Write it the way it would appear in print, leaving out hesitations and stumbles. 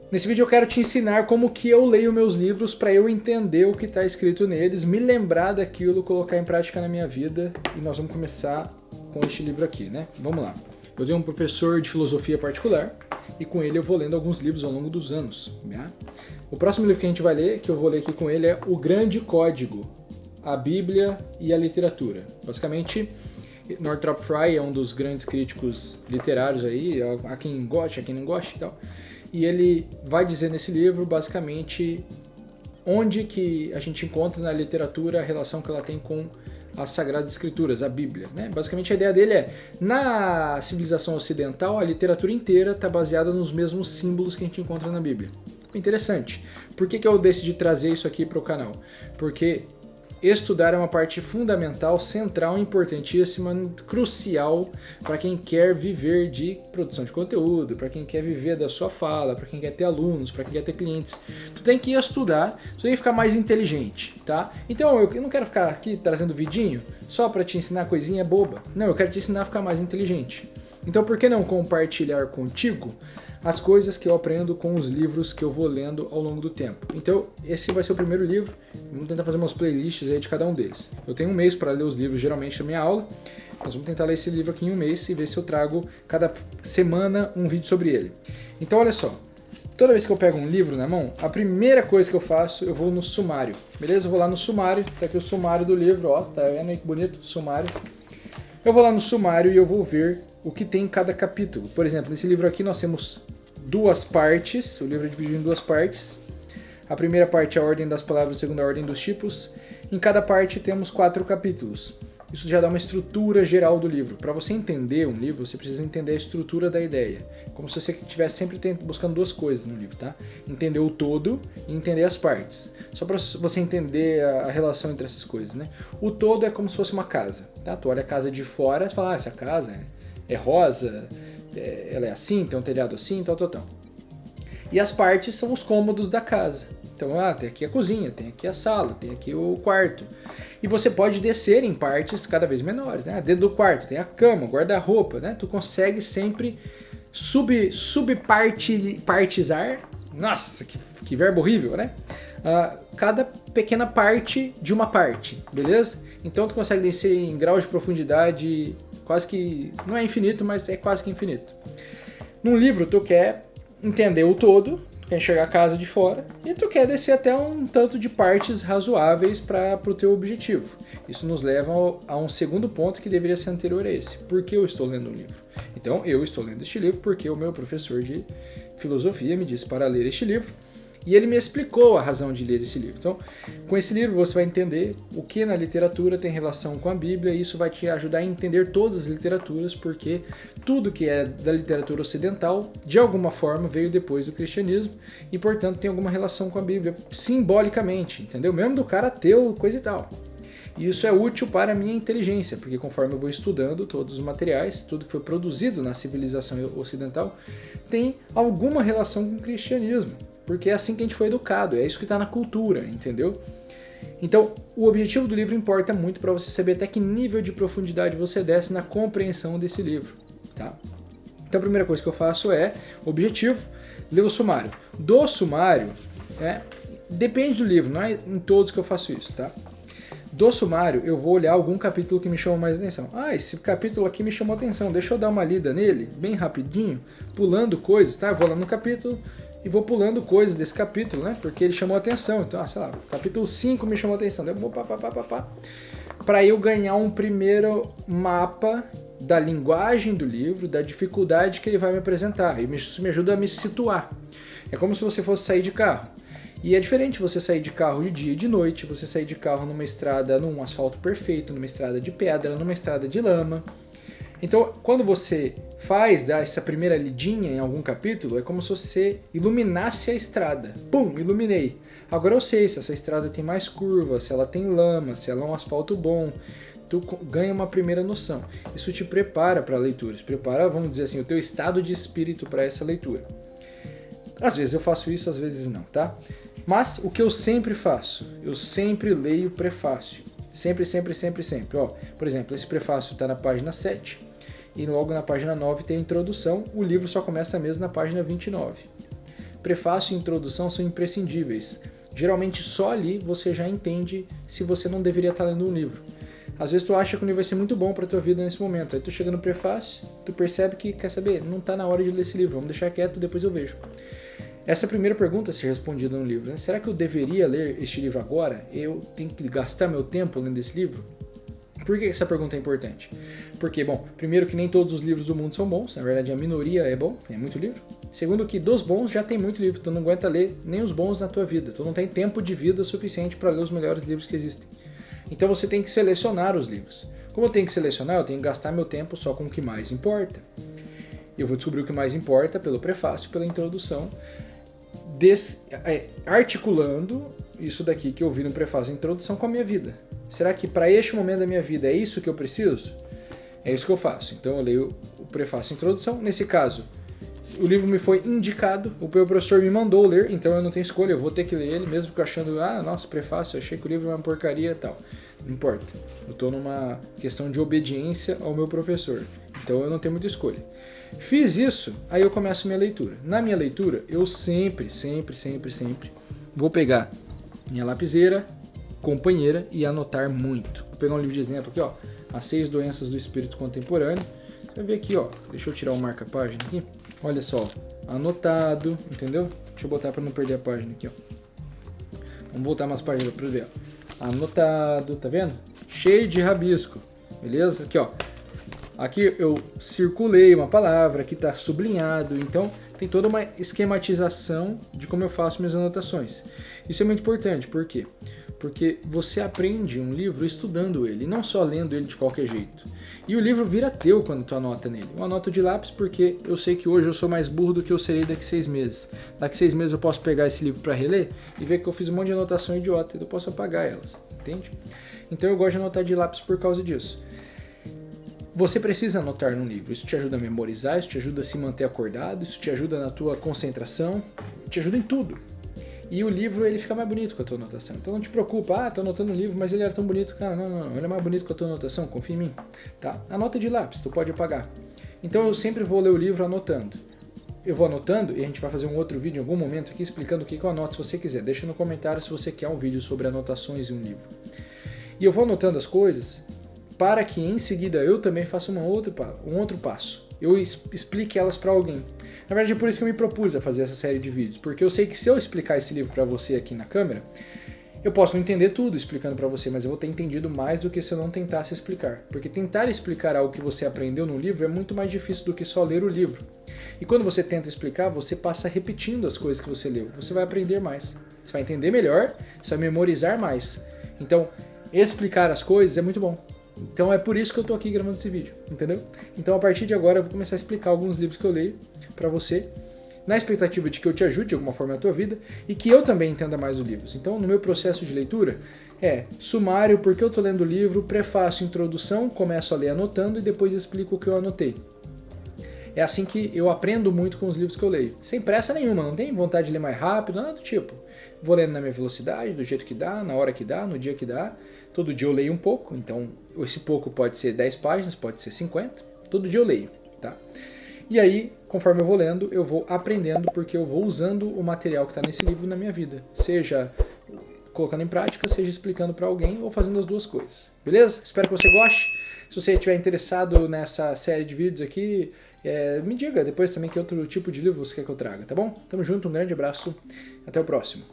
Nesse vídeo eu quero te ensinar como que eu leio meus livros para eu entender o que está escrito neles, me lembrar daquilo, colocar em prática na minha vida, e nós vamos começar com este livro aqui, né? Vamos lá. Eu tenho um professor de filosofia particular e com ele eu vou lendo alguns livros ao longo dos anos. Né? O próximo livro que a gente vai ler, que eu vou ler aqui com ele, é O Grande Código, a Bíblia e a Literatura. Basicamente, Northrop Frye é um dos grandes críticos literários aí, há quem goste, há quem não goste e tal. E ele vai dizer nesse livro, basicamente, onde que a gente encontra na literatura a relação que ela tem com as Sagradas Escrituras, a Bíblia. Né? Basicamente a ideia dele é, na civilização ocidental, a literatura inteira está baseada nos mesmos símbolos que a gente encontra na Bíblia. Interessante. Por que eu decidi trazer isso aqui para o canal? Porque estudar é uma parte fundamental, central, importantíssima, crucial para quem quer viver de produção de conteúdo, para quem quer viver da sua fala, para quem quer ter alunos, para quem quer ter clientes. Tu tem que estudar, tu tem que ficar mais inteligente, tá? Então eu não quero ficar aqui trazendo vidinho só para te ensinar coisinha boba. Não, eu quero te ensinar a ficar mais inteligente. Então por que não compartilhar contigo as coisas que eu aprendo com os livros que eu vou lendo ao longo do tempo. Então, esse vai ser o primeiro livro. Vamos tentar fazer umas playlists aí de cada um deles. Eu tenho um mês para ler os livros, geralmente, na minha aula. Nós vamos tentar ler esse livro aqui em um mês e ver se eu trago, cada semana, um vídeo sobre ele. Então, olha só. Toda vez que eu pego um livro na mão, a primeira coisa que eu faço, eu vou no sumário. Beleza? Eu vou lá no sumário. Tá aqui o sumário do livro, ó. Tá vendo aí que bonito? Sumário. Eu vou lá no sumário e eu vou ver o que tem em cada capítulo. Por exemplo, nesse livro aqui nós temos duas partes, o livro é dividido em duas partes. A primeira parte é a ordem das palavras, a segunda a ordem dos tipos. Em cada parte temos 4 capítulos. Isso já dá uma estrutura geral do livro. Para você entender um livro, você precisa entender a estrutura da ideia. Como se você estivesse sempre buscando duas coisas no livro, tá? Entender o todo e entender as partes. Só para você entender a relação entre essas coisas, né? O todo é como se fosse uma casa, tá? Tu olha a casa de fora e fala, essa casa é rosa, ela é assim, tem um telhado assim, tal. E as partes são os cômodos da casa. Então, tem aqui a cozinha, tem aqui a sala, tem aqui o quarto. E você pode descer em partes cada vez menores, né? Dentro do quarto tem a cama, guarda-roupa, né? Tu consegue sempre subpartizar. Nossa, que verbo horrível, né? Cada pequena parte de uma parte, beleza? Então tu consegue descer em graus de profundidade quase que, não é infinito, mas é quase que infinito. Num livro tu quer entender o todo, tu quer enxergar a casa de fora e tu quer descer até um tanto de partes razoáveis para o teu objetivo. Isso nos leva a um segundo ponto que deveria ser anterior a esse. Por que eu estou lendo um livro? Então eu estou lendo este livro porque o meu professor de filosofia me disse para ler este livro. E ele me explicou a razão de ler esse livro. Então, com esse livro você vai entender o que na literatura tem relação com a Bíblia e isso vai te ajudar a entender todas as literaturas, porque tudo que é da literatura ocidental, de alguma forma, veio depois do cristianismo e, portanto, tem alguma relação com a Bíblia, simbolicamente, entendeu? Mesmo do cara ateu, coisa e tal. E isso é útil para a minha inteligência, porque conforme eu vou estudando todos os materiais, tudo que foi produzido na civilização ocidental, tem alguma relação com o cristianismo. Porque é assim que a gente foi educado, é isso que está na cultura, entendeu? Então, o objetivo do livro importa muito para você saber até que nível de profundidade você desce na compreensão desse livro, tá? Então, a primeira coisa que eu faço é, objetivo, ler o sumário. Do sumário, depende do livro, não é em todos que eu faço isso, tá? Do sumário, eu vou olhar algum capítulo que me chamou mais atenção. Esse capítulo aqui me chamou atenção, deixa eu dar uma lida nele, bem rapidinho, pulando coisas, tá? Eu vou lá no capítulo e vou pulando coisas desse capítulo, né? Porque ele chamou atenção. Então, sei lá, capítulo 5 me chamou atenção. Eu vou para eu ganhar um primeiro mapa da linguagem do livro, da dificuldade que ele vai me apresentar. E isso me ajuda a me situar. É como se você fosse sair de carro. E é diferente você sair de carro de dia e de noite, você sair de carro numa estrada, num asfalto perfeito, numa estrada de pedra, numa estrada de lama. Então, quando você dá essa primeira lidinha em algum capítulo, é como se você iluminasse a estrada. Pum, iluminei. Agora eu sei se essa estrada tem mais curvas, se ela tem lama, se ela é um asfalto bom. Tu ganha uma primeira noção. Isso te prepara para a leitura, isso prepara, vamos dizer assim, o teu estado de espírito para essa leitura. Às vezes eu faço isso, às vezes não, tá? Mas o que eu sempre faço? Eu sempre leio o prefácio. Sempre. Ó, por exemplo, esse prefácio está na página 7 e logo na página 9 tem a introdução. O livro só começa mesmo na página 29. prefácio e introdução são imprescindíveis. Geralmente só ali você já entende se você não deveria estar lendo um livro. Às vezes tu acha que o livro vai ser muito bom para tua vida nesse momento, aí tu chega no prefácio, tu percebe que, quer saber, não está na hora de ler esse livro, vamos deixar quieto, depois eu vejo. Essa é a primeira pergunta a ser respondida no livro, né? Será que eu deveria ler este livro agora? Eu tenho que gastar meu tempo lendo esse livro? Por que essa pergunta é importante? Porque, bom, primeiro que nem todos os livros do mundo são bons, na verdade a minoria é bom, é muito livro. Segundo que dos bons já tem muito livro, tu não aguenta ler nem os bons na tua vida, tu não tem tempo de vida suficiente para ler os melhores livros que existem. Então você tem que selecionar os livros. Como eu tenho que selecionar, eu tenho que gastar meu tempo só com o que mais importa. Eu vou descobrir o que mais importa pelo prefácio, pela introdução, articulando isso daqui que eu vi no prefácio e introdução com a minha vida. Será que para este momento da minha vida é isso que eu preciso? É isso que eu faço. Então eu leio o prefácio e introdução. Nesse caso, o livro me foi indicado, o meu professor me mandou ler, então eu não tenho escolha, eu vou ter que ler ele, mesmo que eu achando, nossa, prefácio, eu achei que o livro é uma porcaria e tal. Não importa. Eu estou numa questão de obediência ao meu professor. Então eu não tenho muita escolha. Fiz isso, aí eu começo a minha leitura. Na minha leitura, eu sempre vou pegar minha lapiseira, companheira e anotar muito. Vou pegar um livro de exemplo aqui, ó, As 6 Doenças do Espírito Contemporâneo. Você vai ver aqui, ó, deixa eu tirar o marca-página aqui. Olha só, anotado, entendeu? Deixa eu botar para não perder a página aqui, ó. Vamos voltar umas páginas para ver, ó. Anotado, tá vendo? Cheio de rabisco, beleza? Aqui, ó. Aqui eu circulei uma palavra, aqui está sublinhado, então tem toda uma esquematização de como eu faço minhas anotações. Isso é muito importante, por quê? Porque você aprende um livro estudando ele, não só lendo ele de qualquer jeito. E o livro vira teu quando tu anota nele. Eu anoto de lápis porque eu sei que hoje eu sou mais burro do que eu serei daqui 6 meses. Daqui 6 meses eu posso pegar esse livro para reler e ver que eu fiz um monte de anotação idiota e eu posso apagar elas, entende? Então eu gosto de anotar de lápis por causa disso. Você precisa anotar num livro, isso te ajuda a memorizar, isso te ajuda a se manter acordado, isso te ajuda na tua concentração, te ajuda em tudo. E o livro ele fica mais bonito com a tua anotação. Então não te preocupa, tô anotando um livro, mas ele era tão bonito. Cara, não, ele é mais bonito com a tua anotação, confia em mim. Tá? Anota de lápis, tu pode apagar. Então eu sempre vou ler o livro anotando. Eu vou anotando e a gente vai fazer um outro vídeo em algum momento aqui explicando o que eu anoto se você quiser. Deixa no comentário se você quer um vídeo sobre anotações em um livro. E eu vou anotando as coisas para que em seguida eu também faça um outro passo. Eu explique elas para alguém. Na verdade é por isso que eu me propus a fazer essa série de vídeos, porque eu sei que se eu explicar esse livro para você aqui na câmera, eu posso não entender tudo explicando para você, mas eu vou ter entendido mais do que se eu não tentasse explicar. Porque tentar explicar algo que você aprendeu no livro é muito mais difícil do que só ler o livro. E quando você tenta explicar, você passa repetindo as coisas que você leu. Você vai aprender mais, você vai entender melhor, você vai memorizar mais. Então, explicar as coisas é muito bom. Então é por isso que eu tô aqui gravando esse vídeo, entendeu? Então a partir de agora eu vou começar a explicar alguns livros que eu leio pra você, na expectativa de que eu te ajude de alguma forma na tua vida e que eu também entenda mais os livros. Então no meu processo de leitura é sumário, porque eu tô lendo o livro, prefácio, introdução, começo a ler anotando e depois explico o que eu anotei. É assim que eu aprendo muito com os livros que eu leio. Sem pressa nenhuma, não tenho vontade de ler mais rápido, nada do tipo. Vou lendo na minha velocidade, do jeito que dá, na hora que dá, no dia que dá. Todo dia eu leio um pouco, então esse pouco pode ser 10 páginas, pode ser 50. Todo dia eu leio, tá? E aí, conforme eu vou lendo, eu vou aprendendo porque eu vou usando o material que está nesse livro na minha vida. Seja colocando em prática, seja explicando para alguém ou fazendo as duas coisas. Beleza? Espero que você goste. Se você estiver interessado nessa série de vídeos aqui, me diga depois também que outro tipo de livro você quer que eu traga, tá bom? Tamo junto, um grande abraço, até o próximo.